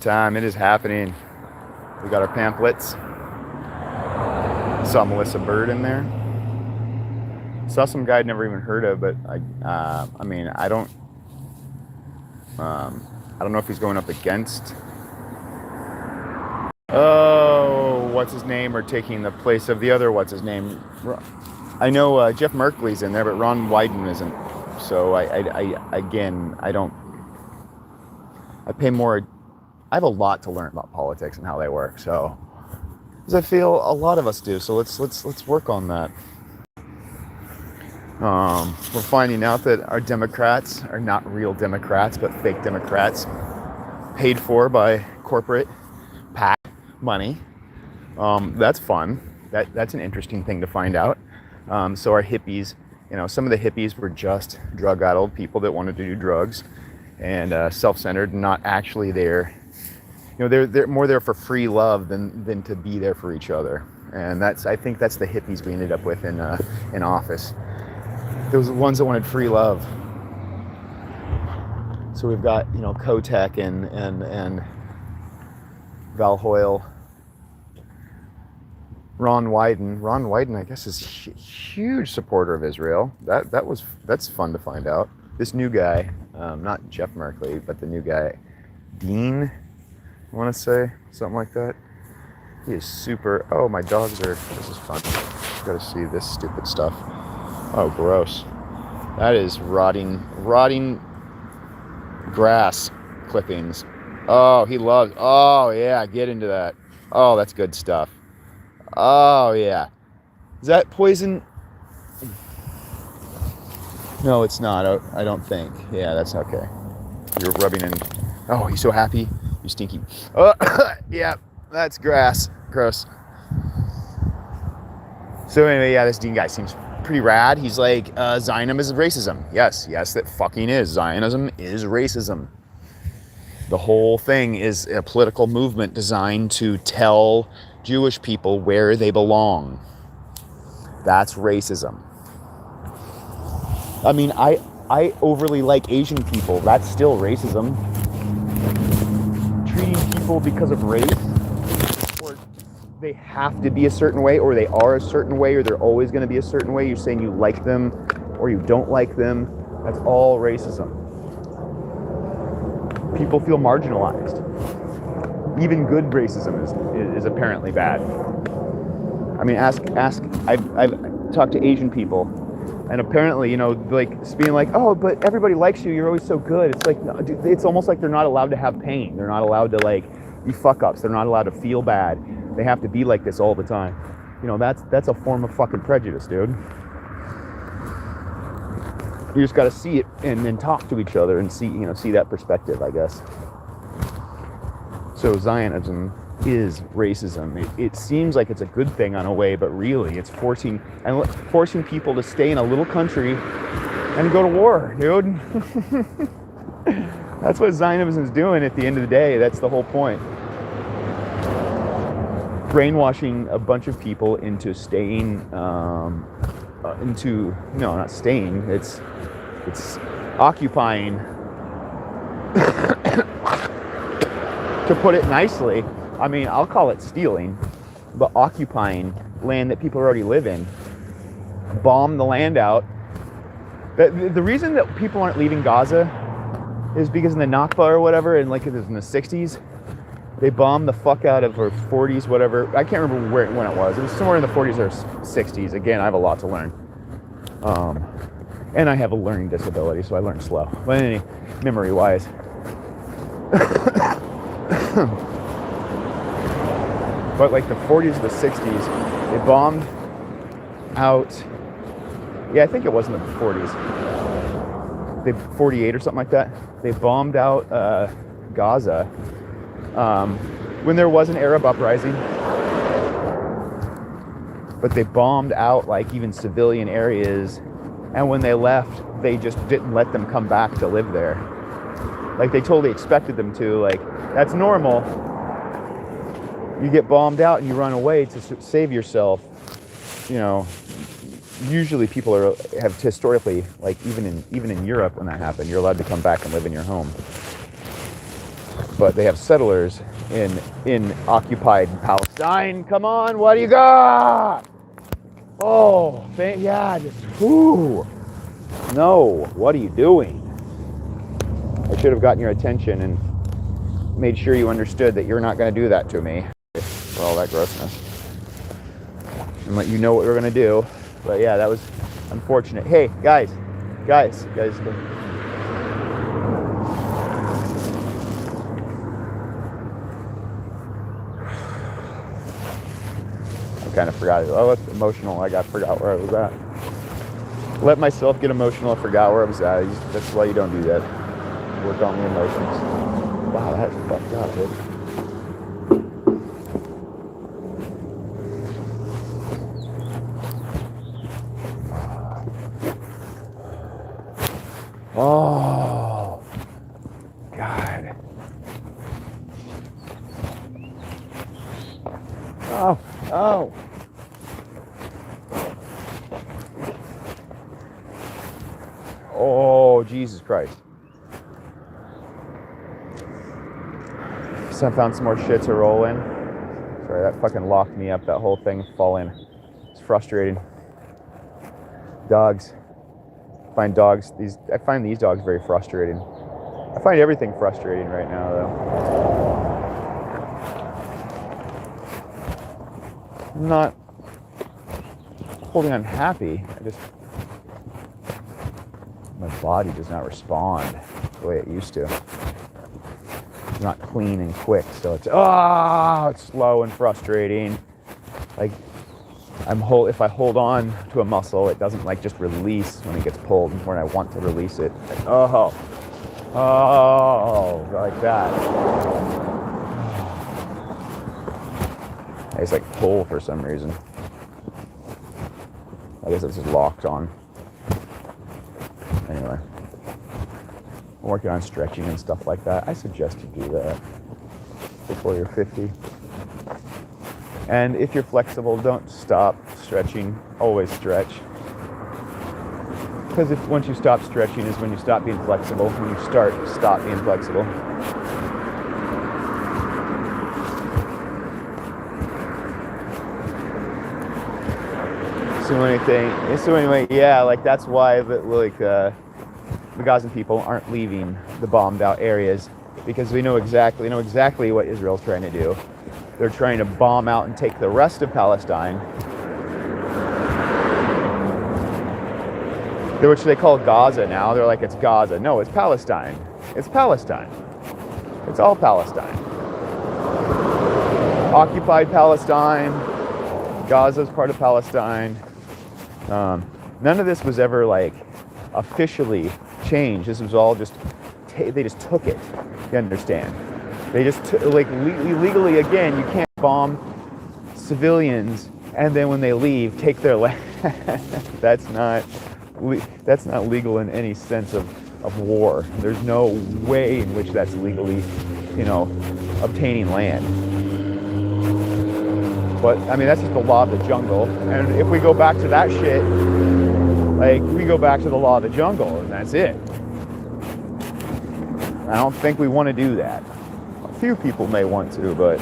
Time, it is happening. We got our pamphlets. Saw Melissa Bird in there. Saw some guy I'd never even heard of, but I don't know if he's going up against what's his name, or taking the place of the other what's his name. I know Jeff Merkley's in there, but Ron Wyden isn't. So I pay more. I have a lot to learn about politics and how they work. So, as I feel a lot of us do. So let's work on that. We're finding out that our Democrats are not real Democrats, but fake Democrats, paid for by corporate PAC money. That's fun. That's an interesting thing to find out. So our hippies, some of the hippies were just drug-addled people that wanted to do drugs and self-centered, not actually there. They're more there for free love than to be there for each other. And I think that's the hippies we ended up with in office. Those are the ones that wanted free love. So we've got, Kotek and Val Hoyle. Ron Wyden, I guess, is a huge supporter of Israel. That's fun to find out. This new guy, not Jeff Merkley, but the new guy, Dean, I want to say, something like that. He is super. Oh, my dogs are. This is fun. Got to see this stupid stuff. Oh, gross. That is rotting grass clippings. Oh, he loves. Oh, yeah, get into that. Oh, that's good stuff. Oh, yeah. Is that poison? No, it's not. I don't think. Yeah, that's okay. You're rubbing in. Oh, he's so happy. You stinky. Oh, yeah, that's grass. Gross. So anyway, yeah, this Dean guy seems pretty rad. He's like, Zionism is racism. Yes, that fucking is. Zionism is racism. The whole thing is a political movement designed to tell Jewish people where they belong. That's racism. I mean, I overly like Asian people. That's still racism. Treating people because of race, or they have to be a certain way, or they are a certain way, or they're always going to be a certain way. You're saying you like them or you don't like them. That's all racism. People feel marginalized. Even good racism is apparently bad. I mean, ask. I've talked to Asian people, and apparently, like being like, oh, but everybody likes you. You're always so good. It's like, no, dude, it's almost like they're not allowed to have pain. They're not allowed to be fuck ups. They're not allowed to feel bad. They have to be like this all the time. That's a form of fucking prejudice, dude. You just got to see it and then talk to each other and see that perspective, I guess. So Zionism is racism. It seems like it's a good thing on a way, but really it's forcing people to stay in a little country and go to war, dude. That's what Zionism is doing at the end of the day. That's the whole point. Brainwashing a bunch of people into staying, not staying, it's occupying. To put it nicely, I mean, I'll call it stealing, but occupying land that people already live in. Bomb the land out. The reason that people aren't leaving Gaza is because in the Nakba or whatever, and like it was in the 60s, they bombed the fuck out of, or 40s, whatever. I can't remember when it was. It was somewhere in the 40s or 60s. Again, I have a lot to learn. And I have a learning disability, so I learn slow. But anyway, memory-wise. But like the 40s or the 60s, they bombed out. Yeah, I think it was in the 40s. 48 or something like that. They bombed out Gaza when there was an Arab uprising. But they bombed out even civilian areas, and when they left, they just didn't let them come back to live there. Like they totally expected them to. That's normal. You get bombed out and you run away to save yourself. Usually people have historically, even in Europe when that happened, you're allowed to come back and live in your home. but they have settlers in occupied Palestine. Come on, what do you got? Oh, yeah, just whoo. No, what are you doing? I should have gotten your attention and made sure you understood that you're not going to do that to me for all that grossness, and let you know what we're going to do. But yeah, that was unfortunate. Hey, guys. I kind of forgot. Oh, it's emotional. I forgot where I was at. Let myself get emotional. I forgot where I was at. That's why you don't do that. Work on the emotions. Wow, that's fucked up, dude. Oh, God. Oh. Oh, Jesus Christ. So I found some more shit to roll in. Sorry, that fucking locked me up, that whole thing falling. It's frustrating. Dogs. I find these dogs very frustrating. I find everything frustrating right now, though. I'm not holding unhappy. My body does not respond the way it used to. It's not clean and quick, so it's slow and frustrating. Like if I hold on to a muscle, it doesn't like just release when it gets pulled when I want to release it. Like, like that. I just like pull for some reason. I guess it's just locked on. Anyway, I'm working on stretching and stuff like that. I suggest you do that before you're 50. And if you're flexible, don't stop stretching. Always stretch. Because once you stop stretching is when you stop being flexible. When you stop being flexible. So anyway, yeah, like that's why the Gazan people aren't leaving the bombed out areas, because they know exactly what Israel's trying to do. They're trying to bomb out and take the rest of Palestine, which they call Gaza now. They're like, it's Gaza. No, it's Palestine. It's Palestine. It's all Palestine. Occupied Palestine. Gaza's part of Palestine. None of this was ever like officially changed. This was all just they just took it. You understand? They just legally, again, you can't bomb civilians and then when they leave take their land. That's not legal in any sense of war. There's no way in which that's legally, obtaining land. But I mean, that's just the law of the jungle. And if we go back to that shit, like we go back to the law of the jungle, and that's it. I don't think we want to do that. A few people may want to, but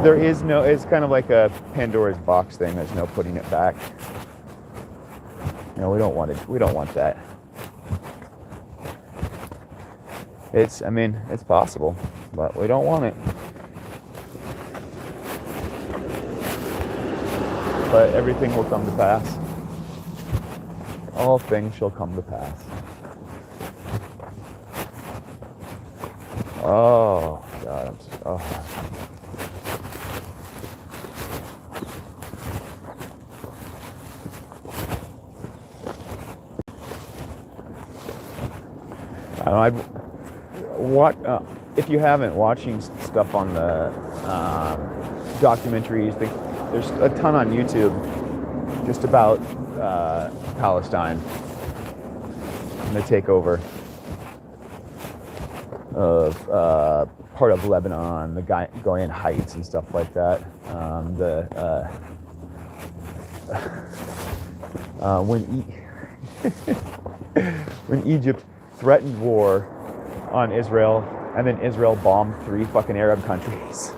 there is no. It's kind of like a Pandora's box thing. There's no putting it back. No, we don't want it. We don't want that. It's possible, but we don't want it. But everything will come to pass. All things shall come to pass. Oh, God. If you haven't watching stuff on the documentaries, there's a ton on YouTube just about Palestine and the takeover of part of Lebanon, the Golan Heights and stuff like that. When Egypt threatened war on Israel, and then Israel bombed 3 fucking Arab countries.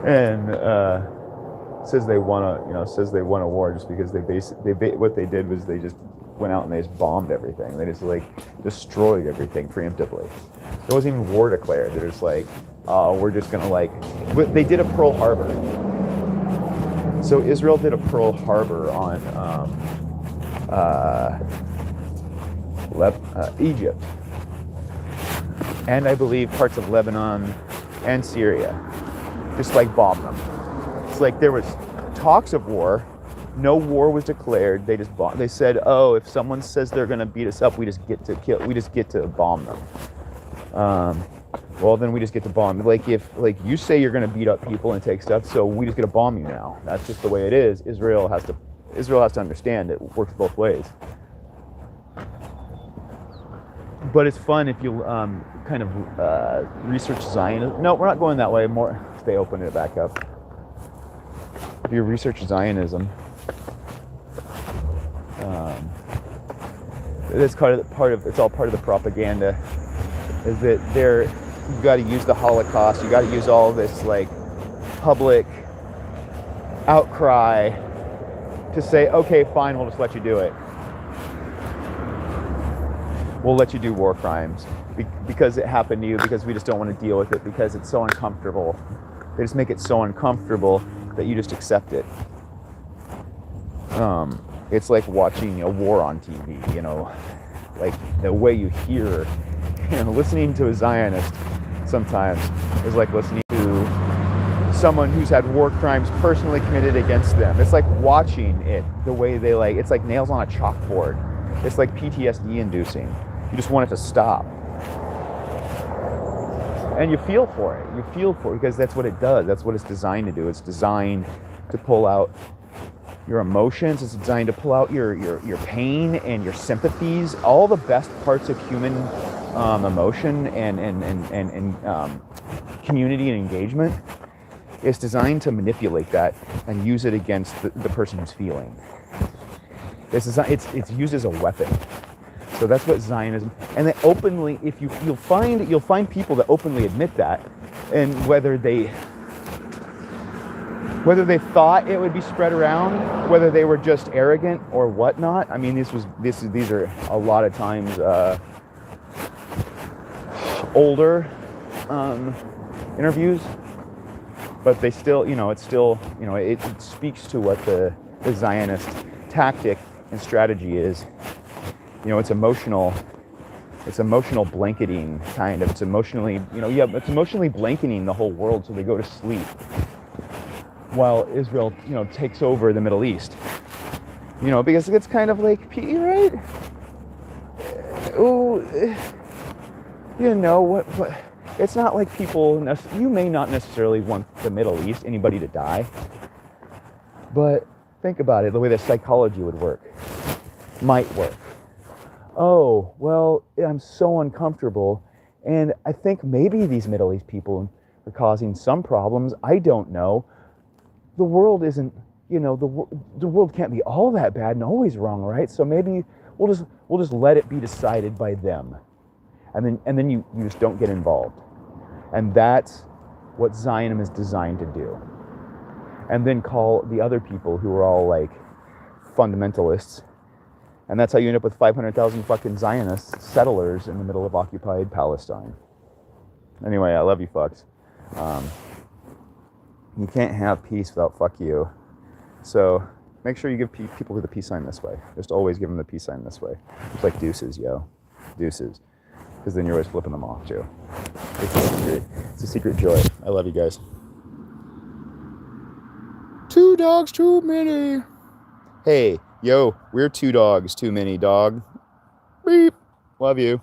And says they won a war just because what they did was they just went out and they just bombed everything. They just like destroyed everything preemptively. There wasn't even war declared. They're just like, oh, we're just gonna like. But they did a Pearl Harbor. So Israel did a Pearl Harbor on Egypt, and I believe parts of Lebanon and Syria. Just like bomb them. It's like there was talks of war. No war was declared. They just bombed. They said, "Oh, if someone says they're going to beat us up, we just get to kill. We just get to bomb them." Well, then we just get to bomb. Like if you say you're going to beat up people and take stuff, so we just get to bomb you now. That's just the way it is. Israel has to understand it works both ways. But it's fun if you kind of research Zionism. No, we're not going that way. More. They open it back up. If you research Zionism, it's it's all part of the propaganda. Is that you got to use the Holocaust, you got to use all this like public outcry to say, okay, fine, we'll just let you do it. We'll let you do war crimes because it happened to you, because we just don't want to deal with it, because it's so uncomfortable. They just make it so uncomfortable that you just accept it. It's like watching a war on TV, like the way you hear, listening to a Zionist sometimes is like listening to someone who's had war crimes personally committed against them. It's like watching it the way they it's like nails on a chalkboard. It's like PTSD inducing. You just want it to stop. And you feel for it. Because that's what it does. That's what it's designed to do. It's designed to pull out your emotions. It's designed to pull out your pain and your sympathies. All the best parts of human emotion and community and engagement. It's designed to manipulate that and use it against the person who's feeling. It's used as a weapon. So that's what Zionism, and they openly, if you'll find people that openly admit that, and whether they thought it would be spread around, whether they were just arrogant or whatnot. I mean, these are a lot of times older interviews, but they still, it speaks to what the Zionist tactic and strategy is. It's emotional blanketing kind of. It's emotionally, it's emotionally blanketing the whole world so they go to sleep while Israel, takes over the Middle East. Because it's kind of like, right? What? It's not like people, you may not necessarily want the Middle East, anybody to die, but think about it, the way that psychology would work, might work. Oh, well, I'm so uncomfortable, and I think maybe these Middle East people are causing some problems. I don't know. The world isn't, the world can't be all that bad and always wrong, right? So maybe we'll just let it be decided by them, and then you just don't get involved, and that's what Zionism is designed to do. And then call the other people who are all like fundamentalists. And that's how you end up with 500,000 fucking Zionist settlers in the middle of occupied Palestine. Anyway, I love you fucks. You can't have peace without fuck you. So make sure you give people the peace sign this way. Just always give them the peace sign this way. It's like deuces, yo. Deuces. Because then you're always flipping them off too. It's a secret joy. I love you guys. 2 dogs too many. Hey, yo, we're 2 dogs too many, dog. Beep. Love you.